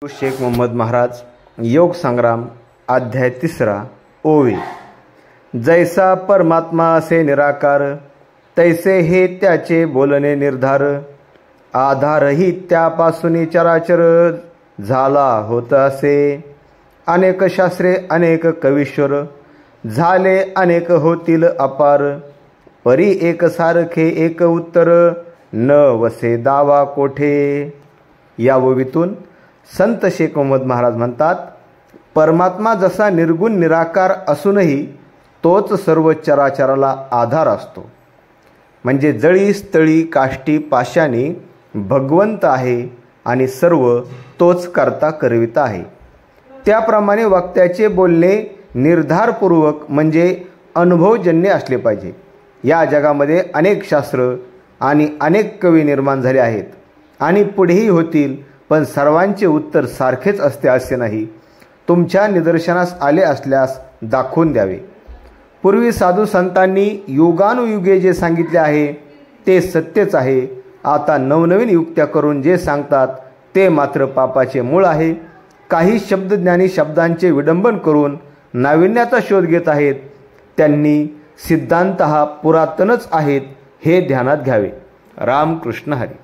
शेख मोहम्मद महाराज योग संग्राम अध्याय 3 ओवी। जैसा परमात्मा असे निराकार, तैसे हे त्याचे बोलणे निर्धार। आधारही त्यापासून चराचर, झाला होत असे अनेक शास्त्रे अनेक कवीश्वर। झाले अनेक होतील अपार, परी एक सारखे एक उत्तर। न वसे दावा कोठे। या ओवीतून संत शेख मोहम्मद महाराज म्हणतात, परमात्मा जसा निर्गुण निराकार असूनही तोच सर्व चराचराला आधार असतो। म्हणजे जळी स्थळी काष्टी पाशानी भगवंत आहे आणि सर्व तोच करता करविता आहे। त्याप्रमाणे वक्त्याचे बोलणे निर्धारपूर्वक म्हणजे अनुभवजन्य असले पाहिजे। या जगामध्ये अनेक शास्त्र आणि अनेक कवी निर्माण झाले आहेत आणि पुढेही होतील, पण सर्वांचे उत्तर सारखेच असते असे नाही। तुमच्या निदर्शनास आले असल्यास दाखवून द्यावे। पूर्वी साधू संतांनी युगानुयुगे जे सांगितले आहे ते सत्यच आहे। आता नवनवीन युक्त्या करून जे सांगतात ते मात्र पापाचे मूळ आहे। काही शब्दज्ञानी शब्दांचे विडंबन करून नाविन्याचा शोध घेत आहेत। त्यांनी सिद्धांत हा पुरातनच आहेत हे ध्यानात घ्यावे। रामकृष्ण हरी।